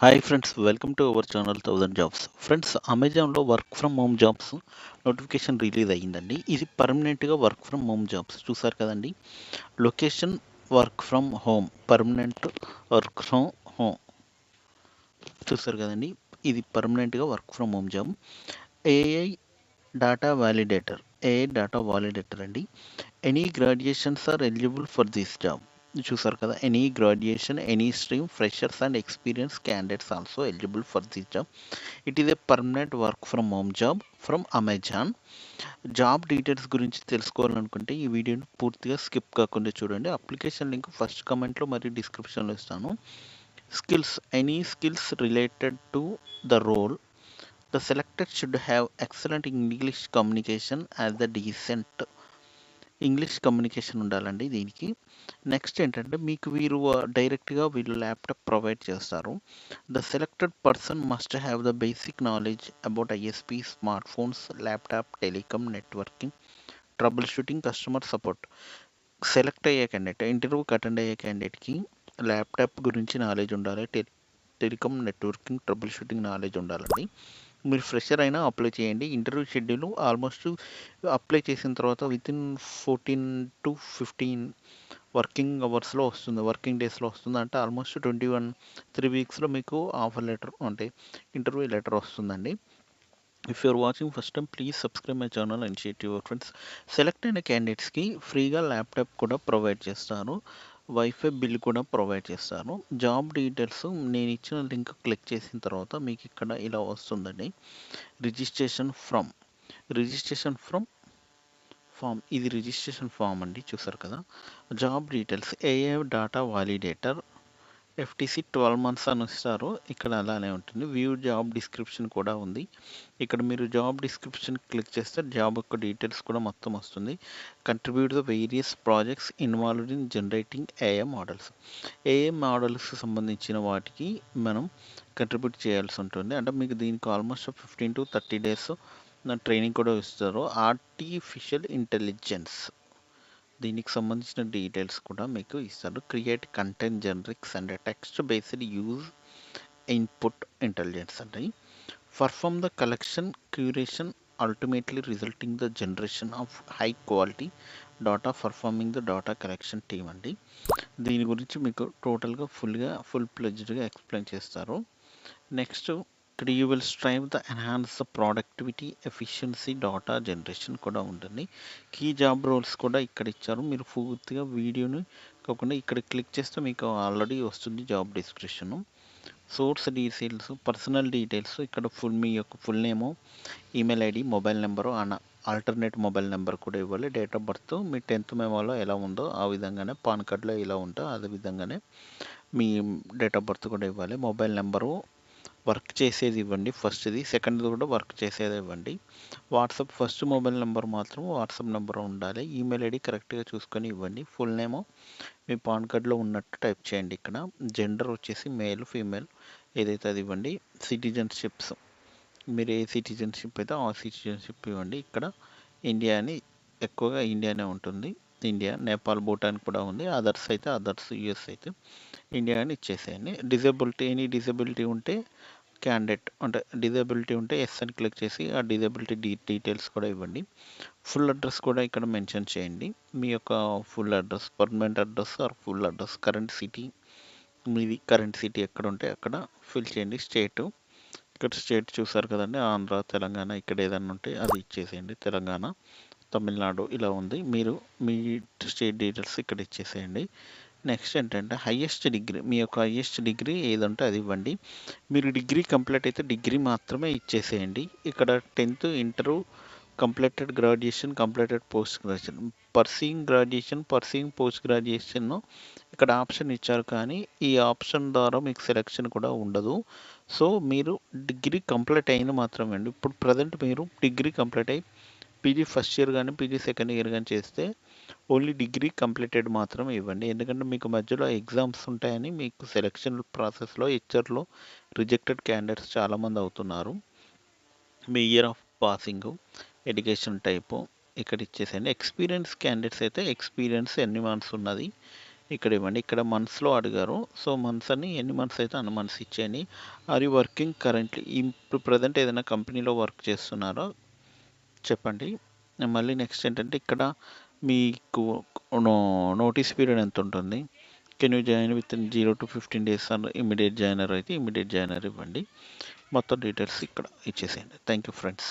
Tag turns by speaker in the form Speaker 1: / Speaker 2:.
Speaker 1: Hi friends, welcome to our channel 1000 jobs. Friends, అమెజాన్లో work from home jobs notification release అయ్యిందండి. ఇది పర్మనెంట్గా work from home jobs చూసారు కదండి. Location work from home, permanent work from home చూసారు కదండి. ఇది పర్మనెంట్గా work from home job. AI data validator, AI data validator అండి. Any graduations are eligible for this job. చూసారు కదా, any graduation, any stream, freshers and experience candidates also eligible for this job. It is a permanent work from home job from Amazon. Job details గురించి తెలుసుకోవాలనుకుంటే ఈ వీడియోని పూర్తిగా skip కాకుండా చూడండి. Application link first కమెంట్లో మరియు డిస్క్రిప్షన్లో ఇస్తాను. Skills, any skills related to the role. The selected should have excellent English communication as the decent English communication ఉండాలండి దీనికి. నెక్స్ట్ ఏంటంటే, మీకు వీరు డైరెక్ట్గా వీళ్ళు ల్యాప్టాప్ ప్రొవైడ్ చేస్తారు. The selected person must have the basic knowledge about ISP, smart phones, laptop, telecom, networking, troubleshooting, customer support. Select అయ్యే candidate, ఇంటర్వ్యూకి అటెండ్ అయ్యే క్యాండిడేట్కి ల్యాప్టాప్ గురించి నాలెడ్జ్ ఉండాలి, telecom, networking, troubleshooting knowledge ఉండాలండి. మీరు fresher అయినా అప్లై చేయండి. ఇంటర్వ్యూ షెడ్యూల్ ఆల్మోస్ట్ అప్లై చేసిన తర్వాత వితిన్ 14 to 15 వర్కింగ్ అవర్స్లో వస్తుంది, వర్కింగ్ డేస్లో వస్తుంది. అంటే ఆల్మోస్ట్ 3 వీక్స్లో మీకు ఆఫర్ లెటర్ అంటే ఇంటర్వ్యూ లెటర్ వస్తుందండి. If you're watching first time, please subscribe my channel and share to your friends. Select అయిన క్యాండిడేట్స్కి ఫ్రీగా ల్యాప్టాప్ కూడా ప్రొవైడ్ చేస్తారు, వైఫై బిల్ కూడా ప్రొవైడ్ చేస్తారు. జాబ్ డీటెయిల్స్ నేను ఇచ్చిన లింక్ క్లిక్ చేసిన తర్వాత మీకు ఇక్కడ ఇలా వస్తుందండి. Registration from form. ఇది రిజిస్ట్రేషన్ ఫామ్ అండి, చూసారు కదా. Job details, AA data validator, FTC 12 months అని ఇస్తారు. ఇక్కడ అలానే ఉంటుంది. వ్యూ జాబ్ డిస్క్రిప్షన్ కూడా ఉంది. ఇక్కడ మీరు జాబ్ డిస్క్రిప్షన్ క్లిక్ చేస్తే జాబ్ యొక్క డీటెయిల్స్ కూడా మొత్తం వస్తుంది. Contribute the various projects involved in generating AI models. AI మోడల్స్కి సంబంధించిన వాటికి మనం కంట్రిబ్యూట్ చేయాల్సి ఉంటుంది. అంటే మీకు దీనికి ఆల్మోస్ట్ 15 to 30 days ట్రైనింగ్ కూడా ఇస్తారు. ఆర్టిఫిషియల్ ఇంటెలిజెన్స్, దీనికి సంబంధించిన డీటెయిల్స్ కూడా మీకు ఇస్తారు. Create content generics and text based use input intelligence అండి. Perform the collection curation, ultimately resulting the generation of high quality data, performing the data collection team అండి. దీని గురించి మీకు టోటల్గా ఫుల్ ప్లెజ్డ్గా ఎక్స్ప్లెయిన్ చేస్తారు. నెక్స్ట్, ఇక్కడ you will strive the enhance the productivity, efficiency, data generation కూడా ఉంటుంది. కీ జాబ్ రోల్స్ కూడా ఇక్కడ ఇచ్చారు. మీరు పూర్తిగా వీడియోని కాకుండా ఇక్కడ క్లిక్ చేస్తే మీకు ఆల్రెడీ వస్తుంది job description. Source details, personal details, ఇక్కడ మీ యొక్క full name, email ID, mobile number, alternate mobile number కూడా ఇవ్వాలి. Date of birth me 10th మెమోలో ఎలా ఉందో ఆ విధంగానే, పాన్ కార్డులో ఎలా ఉందో అదే విధంగానే మీ డేట్ ఆఫ్ బర్త్ కూడా ఇవ్వాలి. మొబైల్ నెంబరు వర్క్ చేసేది ఇవ్వండి, ఫస్ట్ది. సెకండ్ది కూడా వర్క్ చేసేది ఇవ్వండి. వాట్సాప్, ఫస్ట్ మొబైల్ నెంబర్ మాత్రం వాట్సాప్ నెంబర్ ఉండాలి. ఈమెయిల్ ఐడి కరెక్ట్గా చూసుకొని ఇవ్వండి. ఫుల్ నేము మీ పాన్ కార్డ్లో ఉన్నట్టు టైప్ చేయండి. ఇక్కడ జెండర్ వచ్చేసి మేల్, ఫీమేల్ ఏదైతే అది ఇవ్వండి. సిటిజన్షిప్స్, మీరు ఏ సిటిజన్షిప్ అయితే ఆ సిటిజన్షిప్ ఇవ్వండి. ఇక్కడ ఇండియా అని, ఎక్కువగా ఇండియానే ఉంటుంది. ఇండియా, నేపాల్, భూటాన్ కూడా ఉంది. అదర్స్ అయితే అదర్స్, యూఎస్ అయితే ఇండియా అని ఇచ్చేసేయండి. డిజబిలిటీ, ఎనీ డిజబిలిటీ ఉంటే క్యాండిడేట్ అంటే డిజబిలిటీ ఉంటే ఎస్ అని క్లిక్ చేసి ఆ డిజబిలిటీ డీటెయిల్స్ కూడా ఇవ్వండి. ఫుల్ అడ్రస్ కూడా ఇక్కడ మెన్షన్ చేయండి. మీ యొక్క full address, permanent address or full address, current city, మీది కరెంట్ సిటీ ఎక్కడ ఉంటే అక్కడ ఫిల్ చేయండి. స్టేటు, ఇక్కడ స్టేట్ చూసారు కదండి, ఆంధ్ర, తెలంగాణ, ఇక్కడ ఏదైనా ఉంటే అది ఇచ్చేసేయండి. తెలంగాణ, తమిళనాడు ఇలా ఉంది. మీరు మీ స్టేట్ డీటెయిల్స్ ఇక్కడ ఇచ్చేసేయండి. నెక్స్ట్ ఏంటంటే, హయ్యెస్ట్ డిగ్రీ, మీ యొక్క హయ్యెస్ట్ డిగ్రీ ఏదంటే అది ఇవ్వండి. మీరు డిగ్రీ కంప్లీట్ అయితే డిగ్రీ మాత్రమే ఇచ్చేసేయండి. ఇక్కడ 10th, inter, completed graduation, completed post graduation, pursuing graduation, pursuing post graduation ఇక్కడ ఆప్షన్ ఇచ్చారు, కానీ ఈ ఆప్షన్ ద్వారా మీకు సెలెక్షన్ కూడా ఉండదు. సో మీరు డిగ్రీ కంప్లీట్ అయిన మాత్రమే అండి. ఇప్పుడు ప్రజెంట్ మీరు డిగ్రీ కంప్లీట్ అయ్యి పీజీ ఫస్ట్ ఇయర్ కానీ పీజీ సెకండ్ ఇయర్ కానీ చేస్తే ఓన్లీ డిగ్రీ కంప్లీటెడ్ మాత్రమే ఇవ్వండి. ఎందుకంటే మీకు మధ్యలో ఎగ్జామ్స్ ఉంటాయని, మీకు సెలెక్షన్ ప్రాసెస్లో హెచ్ఆర్లో రిజెక్టెడ్ క్యాండిడేట్స్ చాలామంది అవుతున్నారు. మీ year of passing, education type ఇక్కడ ఇచ్చేసేయండి. ఎక్స్పీరియన్స్ క్యాండిడేట్స్ అయితే ఎక్స్పీరియన్స్ ఎన్ని మంత్స్ ఉన్నది ఇక్కడ ఇవ్వండి. ఇక్కడ మంత్స్‌లో అడిగారు. సో, మంత్స్ అని ఎన్ని మంత్స్ అయితే అన్ని మంత్స్ ఇచ్చేయండి. Are you working currently? ఇప్పుడు ప్రెజెంట్ ఏదైనా కంపెనీలో వర్క్ చేస్తున్నారా చెప్పండి. మళ్ళీ నెక్స్ట్ ఏంటంటే ఇక్కడ మీకు నోటీస్ పీరియడ్ ఎంత ఉంటుంది? Can you join within 0-15 days immediate joiner అయితే ఇమ్మీడియేట్ జాయినర్ ఇవ్వండి. మొత్తం డీటెయిల్స్ ఇక్కడ ఇచ్చేసేయండి. Thank you friends.